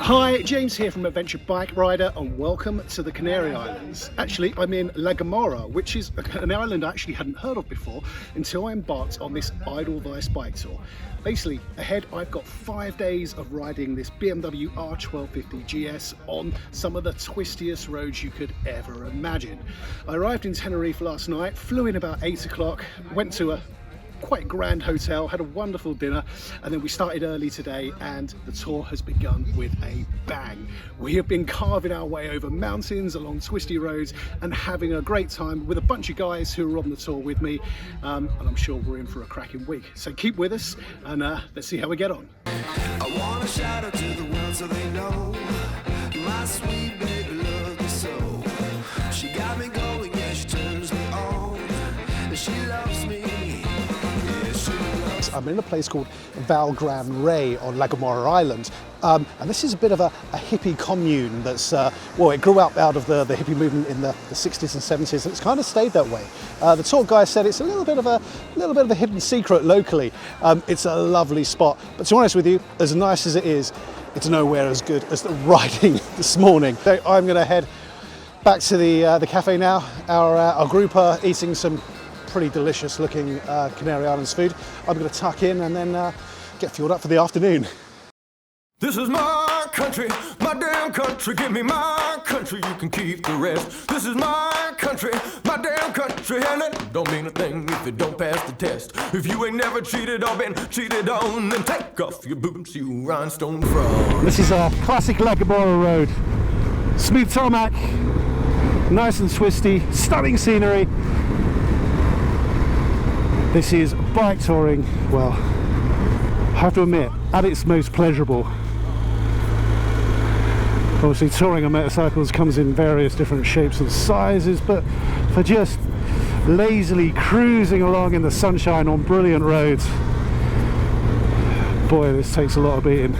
Hi, James here from Adventure Bike Rider, and welcome to the Canary Islands. Actually, I'm in La Gomera, which is an island I actually hadn't heard of before until I embarked on this Edelweiss bike tour. Basically, ahead I've got 5 days of riding this BMW R 1250 GS on some of the twistiest roads you could ever imagine. I arrived in Tenerife last night, flew in about 8 o'clock, went to a quite grand hotel, had a wonderful dinner, and then we started early today, and the tour has begun with a bang. We have been carving our way over mountains, along twisty roads, and having a great time with a bunch of guys who are on the tour with me, and I'm sure we're in for a cracking week. So keep with us, and let's see how we get on. I want to shout out to the world so they know my sweet baby loves me so. She got me going, yeah, she turns me on, and she loves me. I'm in a place called Gran Canaria on La Gomera Island, and this is a bit of a hippie commune that's, well, it grew up out of the hippie movement in the 60s and 70s, and it's kind of stayed that way. The tour guide said it's a little bit of a hidden secret locally. It's a lovely spot, but to be honest with you, as nice as it is, it's nowhere as good as the riding this morning. So I'm going to head back to the cafe now. Our group are eating some pretty delicious looking Canary Islands food. I'm going to tuck in and then get fueled up for the afternoon. This is my country, my damn country. Give me my country, you can keep the rest. This is my country, my damn country, and it don't mean a thing if it don't pass the test. If you ain't never cheated or been cheated on, then take off your boots, you rhinestone frog. This is our classic La Gomera road. Smooth tarmac, nice and twisty, stunning scenery. This is bike touring, well, I have to admit, at its most pleasurable. Obviously touring on motorcycles comes in various different shapes and sizes, but for just lazily cruising along in the sunshine on brilliant roads, boy, this takes a lot of beating.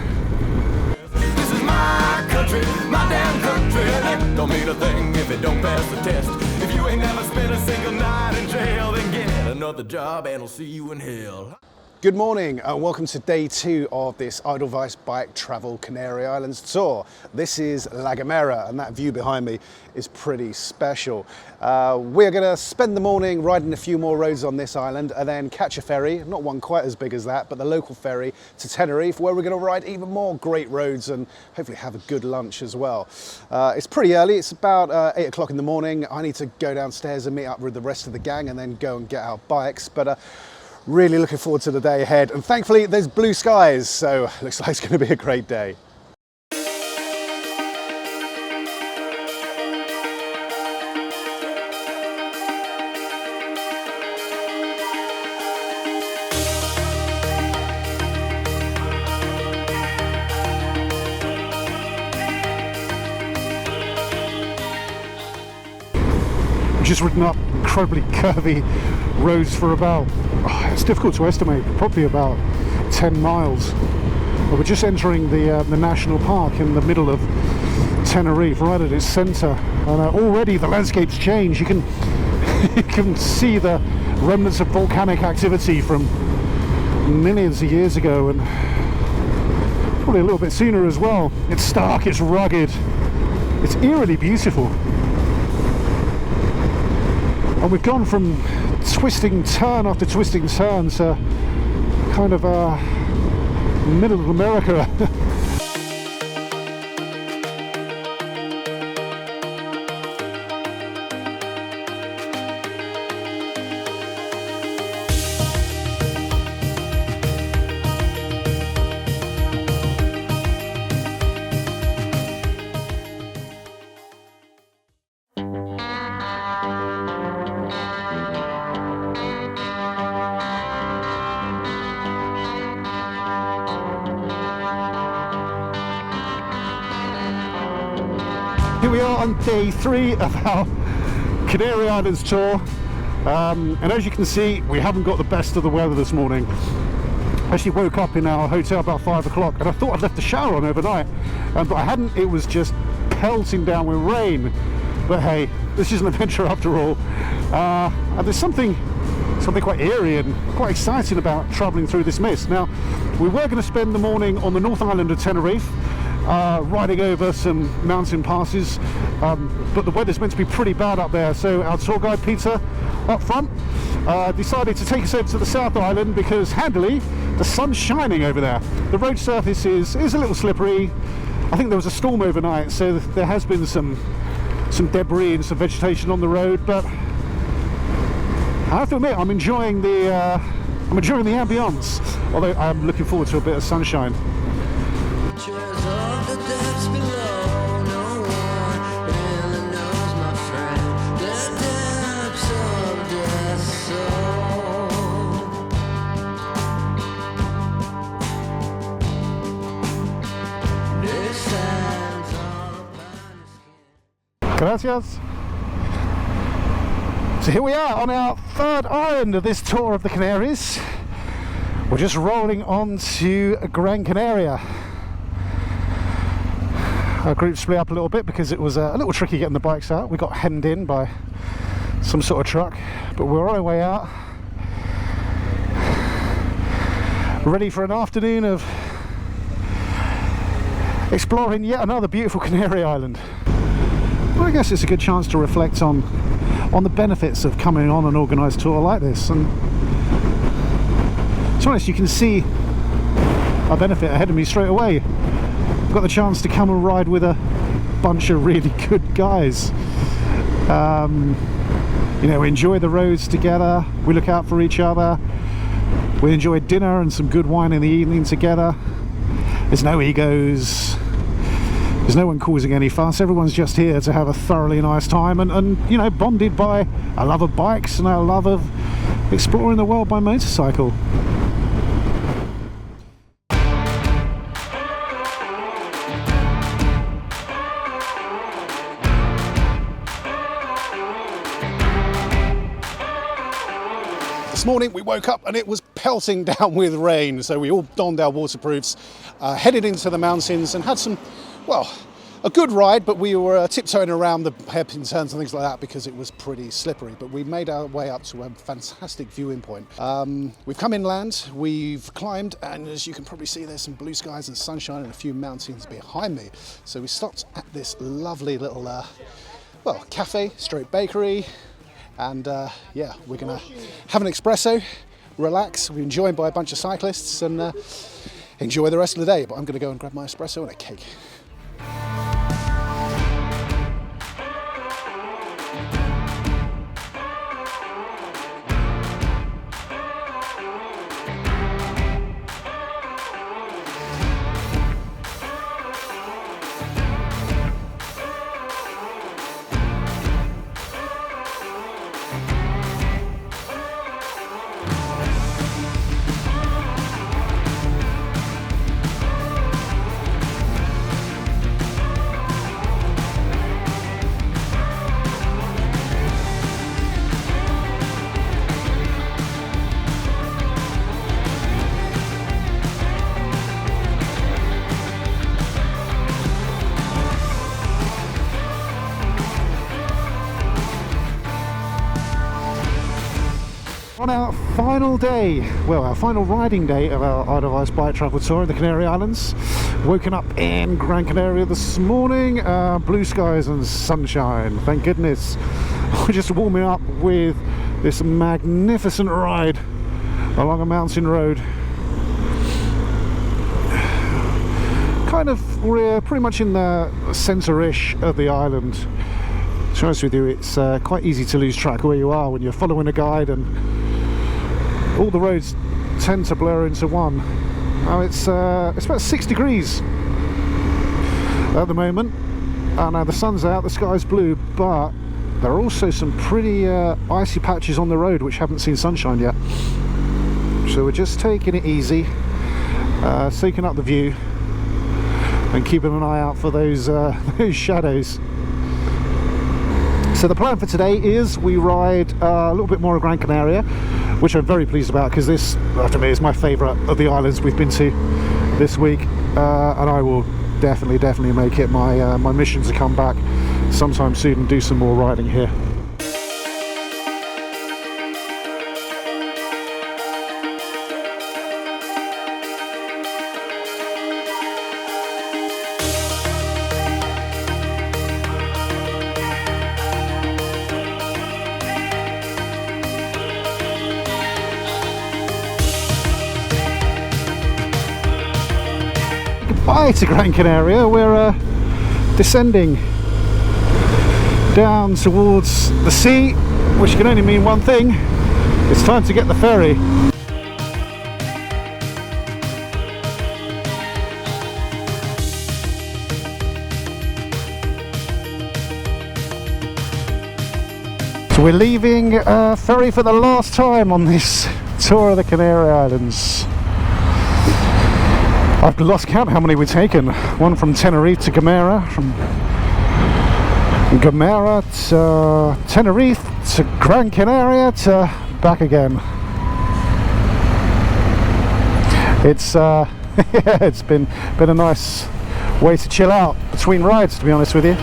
This is my country, my damn country, and it don't mean a thing if it don't pass the test. If you ain't never spent a single night in jail, then get another job and I'll see you in hell. Good morning and welcome to day 2 of this Edelweiss Bike Travel Canary Islands tour. This is La Gomera, and that view behind me is pretty special. We're going to spend the morning riding a few more roads on this island and then catch a ferry, not one quite as big as that, but the local ferry to Tenerife, where we're going to ride even more great roads and hopefully have a good lunch as well. It's pretty early, it's about 8 o'clock in the morning. I need to go downstairs and meet up with the rest of the gang and then go and get our bikes. But really looking forward to the day ahead, and thankfully there's blue skies, so looks like it's going to be a great day. Just ridden up incredibly curvy roads for about, it's difficult to estimate, probably about 10 miles. But we're just entering the national park in the middle of Tenerife, right at its centre, and already the landscape's changed. You can you can see the remnants of volcanic activity from millions of years ago, and probably a little bit sooner as well. It's stark, it's rugged, it's eerily beautiful. And we've gone from twisting turn after twisting turn to kind of middle of America. Here we are on day 3 of our Canary Islands tour, and as you can see, we haven't got the best of the weather this morning. I actually woke up in our hotel about 5 o'clock and I thought I'd left the shower on overnight, but I hadn't. It was just pelting down with rain. But hey, this is an adventure after all. And there's something quite eerie and quite exciting about travelling through this mist. Now, we were going to spend the morning on the North Island of Tenerife, riding over some mountain passes, but the weather's meant to be pretty bad up there, so our tour guide Peter up front decided to take us over to the South Island because handily the sun's shining over there. The road surface is a little slippery. I think there was a storm overnight, so there has been some debris and some vegetation on the road, but I have to admit I'm enjoying the ambience, although I'm looking forward to a bit of sunshine. Gracias. So here we are on our third island of this tour of the Canaries. We're just rolling on to Gran Canaria. Our group split up a little bit because it was a little tricky getting the bikes out. We got hemmed in by some sort of truck, but we're on our way out. Ready for an afternoon of exploring yet another beautiful Canary Island. Well, I guess it's a good chance to reflect on the benefits of coming on an organised tour like this, and to be honest, you can see a benefit ahead of me straight away. I've got the chance to come and ride with a bunch of really good guys. You know, we enjoy the roads together, we look out for each other, we enjoy dinner and some good wine in the evening together. There's no egos. There's no one causing any fuss. Everyone's just here to have a thoroughly nice time and you know, bonded by a love of bikes and a love of exploring the world by motorcycle. This morning we woke up and it was pelting down with rain, so we all donned our waterproofs, headed into the mountains and had some, well, a good ride, but we were tiptoeing around the hairpin turns and things like that because it was pretty slippery. But we made our way up to a fantastic viewing point. We've come inland, we've climbed, and as you can probably see, there's some blue skies and sunshine and a few mountains behind me. So we stopped at this lovely little, well, cafe, stroke bakery, and yeah, we're gonna have an espresso, relax. We're joined by a bunch of cyclists and enjoy the rest of the day. But I'm gonna go and grab my espresso and a cake. On our final day, well, our final riding day of our Edelweiss Bike Travel tour in the Canary Islands. Woken up in Gran Canaria this morning, blue skies and sunshine, thank goodness. We're just warming up with this magnificent ride along a mountain road. Kind of, we're pretty much in the centre-ish of the island. To be honest with you, it's quite easy to lose track of where you are when you're following a guide, and all the roads tend to blur into one. Now it's about 6 degrees at the moment, and now the sun's out, the sky's blue, but there are also some pretty icy patches on the road which haven't seen sunshine yet. So we're just taking it easy, soaking up the view and keeping an eye out for those shadows. So the plan for today is we ride a little bit more of Gran Canaria, which I'm very pleased about because this, after me, is my favourite of the islands we've been to this week, and I will definitely make it my mission to come back sometime soon and do some more riding here. goodbye to Gran Canaria. We're descending down towards the sea, which can only mean one thing: it's time to get the ferry. So we're leaving ferry for the last time on this tour of the Canary Islands. I've lost count how many we've taken. One from Tenerife to Gomera, from Gomera to Tenerife to Gran Canaria to back again. It's yeah, it's been a nice way to chill out between rides, to be honest with you.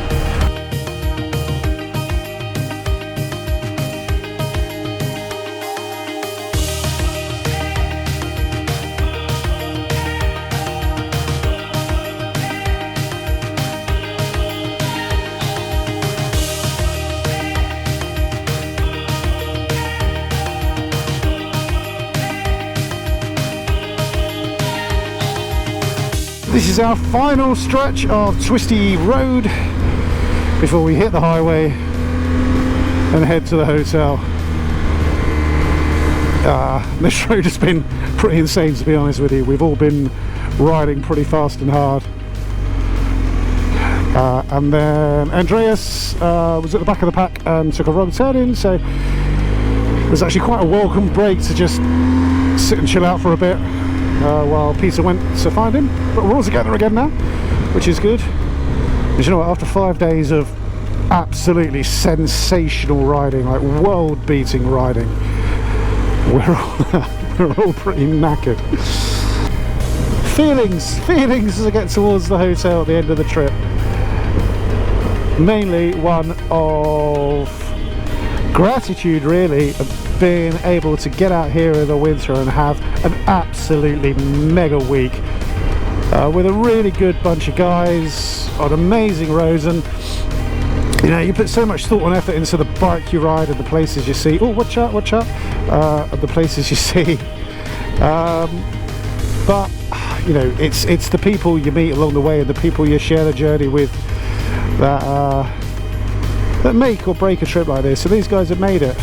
This is our final stretch of twisty road before we hit the highway and head to the hotel. This road has been pretty insane, to be honest with you. We've all been riding pretty fast and hard. And then Andreas was at the back of the pack and took a wrong turn in, so it was actually quite a welcome break to just sit and chill out for a bit. While Peter went to find him, but we're all together again now, which is good. Because you know what, after 5 days of absolutely sensational riding, like world-beating riding, we're all pretty knackered. Feelings as I get towards the hotel at the end of the trip. Mainly one of gratitude, really, of being able to get out here in the winter and have an absolutely mega week with a really good bunch of guys on amazing roads. And you know, you put so much thought and effort into the bike you ride and the places you see. Oh, watch out, the places you see. But you know, it's the people you meet along the way and the people you share the journey with that make or break a trip like this. So these guys have made it.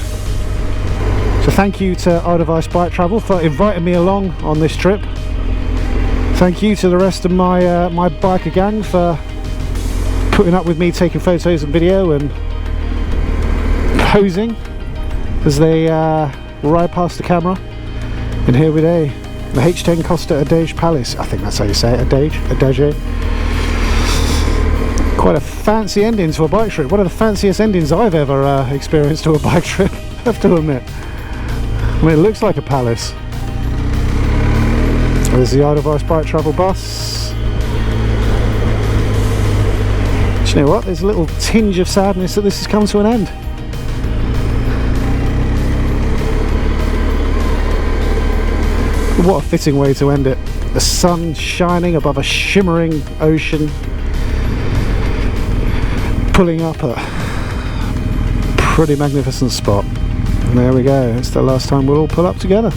So thank you to Edelweiss Bike Travel for inviting me along on this trip. Thank you to the rest of my my biker gang for putting up with me taking photos and video and posing as they ride past the camera. And here we go, the H10 Costa Adage Palace. I think that's how you say it, Adage. Quite a fancy ending to a bike trip. One of the fanciest endings I've ever experienced to a bike trip, I have to admit. I mean, it looks like a palace. There's the Edelweiss Bike Travel bus. Do you know what? There's a little tinge of sadness that this has come to an end. What a fitting way to end it. The sun shining above a shimmering ocean, pulling up a pretty magnificent spot. And there we go, it's the last time we'll all pull up together.